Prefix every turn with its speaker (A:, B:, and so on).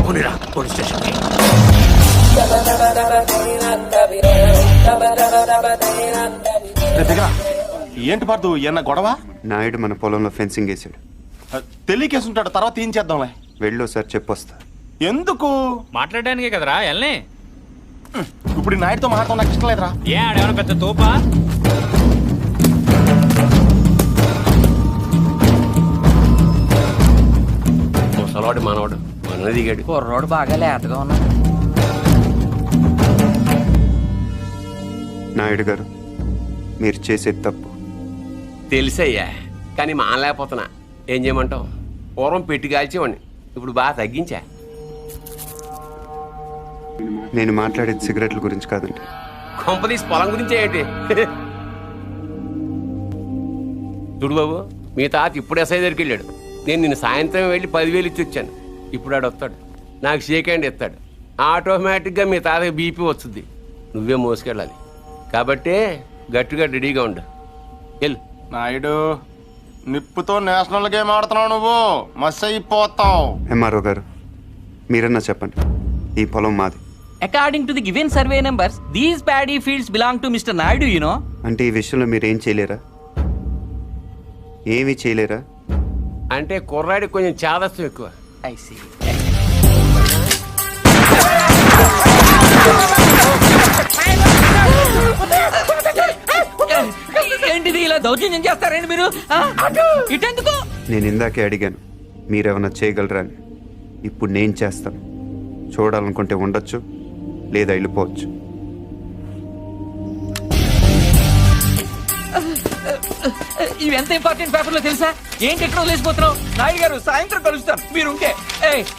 A: పోనీరా police స్టేషన్కి.
B: ఏంటి పార్దు ఎన్న గొడవ?
C: నాయుడు మన పొలంలో ఫెన్సింగ్ వేసాడు.
B: తెలియకేసుంటాడు, తర్వాత ఏం చేద్దాంలే.
C: వెళ్ళు సార్ చెప్పొస్తా.
B: ఎందుకు?
D: మాట్లాడడానికే కదరా ఎల్ని.
B: ఇప్పుడు ఈ నాయుడుతో మాట్లాడడం నాకు ఇష్టం లేదురా.
D: ఏ ఆడేమన్నా పెద్ద తోపా?
A: ముసలాడు మనవాడు మన దిగాడు.
E: కుర్రోడు బాగా లేతగా ఉన్నాడు.
C: నాయుడు గారు మీరు చేసేది తప్పు.
A: తెలిసయ్యా, కానీ మానలేకపోతున్నా. ఏం చేయమంటావు? పూర్వం పెట్టి కాల్చేవాడిని, ఇప్పుడు బాగా తగ్గించా.
C: నేను మాట్లాడేది సిగరెట్ల గురించి కాదండి.
A: కొంపదీసి పొలం గురించే ఏంటి? చూడు బాబు, మీ తాత ఇప్పుడు ఎస్ఐ దగ్గరికి వెళ్ళాడు. నేను నిన్ను సాయంత్రం వెళ్ళి 10,000 ఇచ్చి వచ్చాను. ఇప్పుడు ఆడు వస్తాడు, నాకు షేక్ హ్యాండ్ ఇస్తాడు. ఆటోమేటిక్గా మీ తాతకి బీపీ వస్తుంది. నువ్వే మోసుకెళ్ళాలి. కాబట్టి గట్టిగా రెడీగా ఉండు. వెళ్ళు.
B: నాయుడు, నిప్పుతో నేషనల్ గేమ్ ఆడుతున్నావు నువ్వు, మస్ అయిపోతావు.
C: ఎంఆర్ఓ గారు మీరన్నా చెప్పండి, ఈ పొలం మాది.
E: According to the given survey numbers, these paddy fields belong to Mr. Naidu, you know.
C: అంటే ఈ విషయంలో మీరు ఏం చేయలేరా? ఏమీ చేయలేరా?
A: అంటే కుర్రాడికి కొంచెం చాదస్తం ఎక్కువ.
E: I see. ఏంటిది ఇలా దౌర్జన్యం చేస్తారండి మీరు? ఇటెందుకు?
C: నేను ఇందాకే అడిగాను మీరేమన్నా చేయగలరా అని. ఇప్పుడు నేను చేస్తాను. చూడాలనుకుంటే ఉండొచ్చు, లేదా వెళ్ళిపోవచ్చు.
E: ఇవి ఎంత ఇంపార్టెంట్ పేపర్లో తెలుసా? ఏంటి ఎక్కడ వదిలేసిపోతున్నావు? నాయుడు గారు సాయంత్రం కలుస్తాను, మీరుంటే.